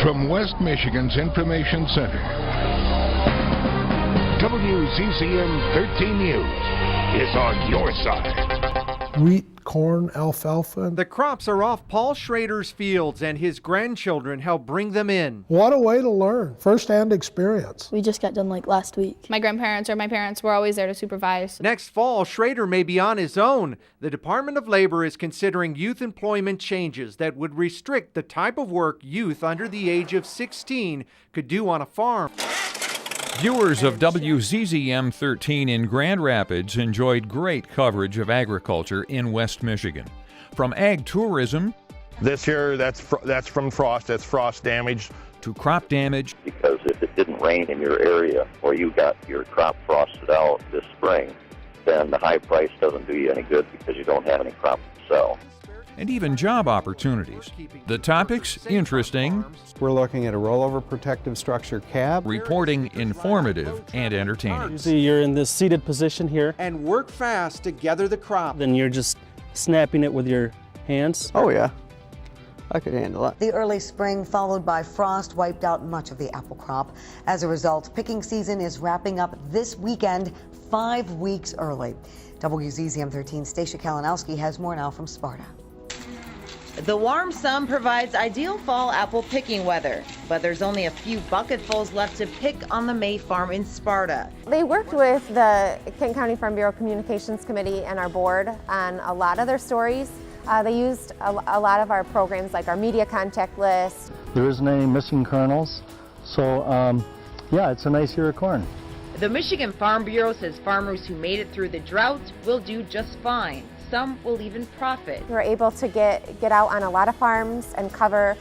From West Michigan's Information Center, WZZM 13 News is on your side. Wheat, corn, alfalfa. The crops are off Paul Schrader's fields, and his grandchildren help bring them in. What a way to learn, first-hand experience. We just got done like last week. My grandparents or my parents were always there to supervise. Next fall, Schrader may be on his own. The Department of Labor is considering youth employment changes that would restrict the type of work youth under the age of 16 could do on a farm. Viewers of WZZM 13 in Grand Rapids enjoyed great coverage of agriculture in West Michigan. From ag tourism, this here, that's from frost, that's frost damage, to crop damage. Because if it didn't rain in your area or you got your crop frosted out this spring, then the high price doesn't do you any good because you don't have any crop to sell. And even job opportunities. The topics interesting. We're looking at a rollover protective structure cab. Reporting informative and entertaining. Usually you're in this seated position here. And work fast to gather the crop. Then you're just snapping it with your hands. Oh yeah, I could handle it. The early spring followed by frost wiped out much of the apple crop. As a result, picking season is wrapping up this weekend, 5 weeks early. WZZM 13 Stacia Kalinowski has more now from Sparta. The warm sun provides ideal fall apple picking weather, but there's only a few bucketfuls left to pick on the May farm in Sparta. They worked with the Kent County Farm Bureau Communications Committee and our board on a lot of their stories. They used a lot of our programs like our media contact list. There isn't any missing kernels, so yeah, it's a nice ear of corn. The Michigan Farm Bureau says farmers who made it through the drought will do just fine. Some will even profit. We're able to get out on a lot of farms and cover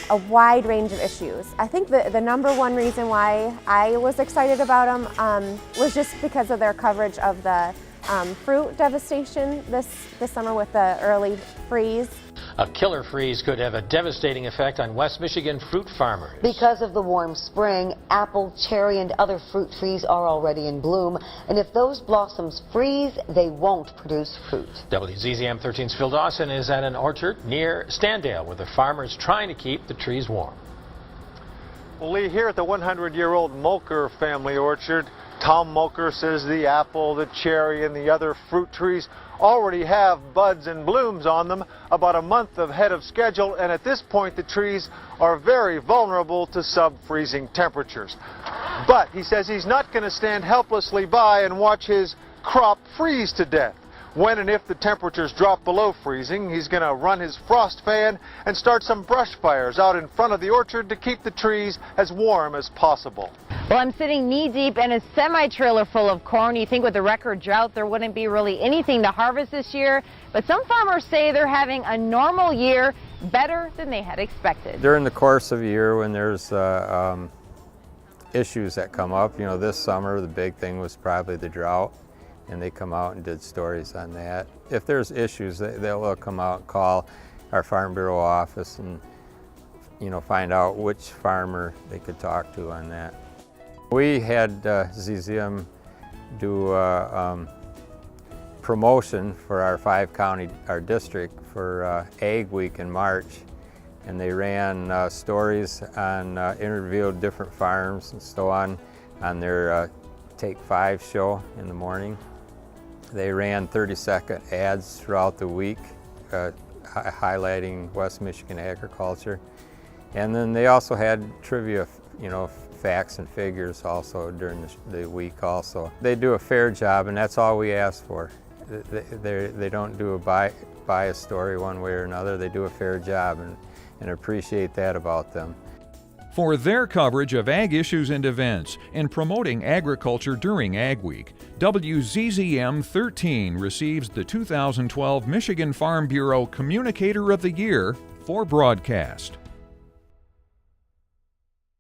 a wide range of issues. I think the number one reason why I was excited about them was just because of their coverage of the fruit devastation this summer with the early freeze. A killer freeze could have a devastating effect on West Michigan fruit farmers. Because of the warm spring, apple, cherry, and other fruit trees are already in bloom. And if those blossoms freeze, they won't produce fruit. WZZM 13's Phil Dawson is at an orchard near Standale where the farmers trying to keep the trees warm. Well, Lee, here at the 100-year-old Moker family orchard, Tom Moker says the apple, the cherry, and the other fruit trees already have buds and blooms on them about a month ahead of schedule, and at this point the trees are very vulnerable to sub-freezing temperatures. But he says he's not going to stand helplessly by and watch his crop freeze to death. When and if the temperatures drop below freezing, he's going to run his frost fan and start some brush fires out in front of the orchard to keep the trees as warm as possible. Well, I'm sitting knee-deep in a semi-trailer full of corn. You think with the record drought there wouldn't be really anything to harvest this year, but some farmers say they're having a normal year, better than they had expected. During the course of a year when there's issues that come up, you know, this summer the big thing was probably the drought, and they come out and did stories on that. If there's issues, they'll come out and call our Farm Bureau office and, you know, find out which farmer they could talk to on that. We had ZZM do a promotion for our our district for Ag Week in March, and they ran stories on interviewed different farms and so on their Take 5 show in the morning. They ran 30-second ads throughout the week highlighting West Michigan agriculture, and then they also had trivia, you know, facts and figures also during the week also. They do a fair job, and that's all we ask for. They don't do a bias story one way or another. They do a fair job, and appreciate that about them. For their coverage of ag issues and events and promoting agriculture during Ag Week, WZZM 13 receives the 2012 Michigan Farm Bureau Communicator of the Year for broadcast.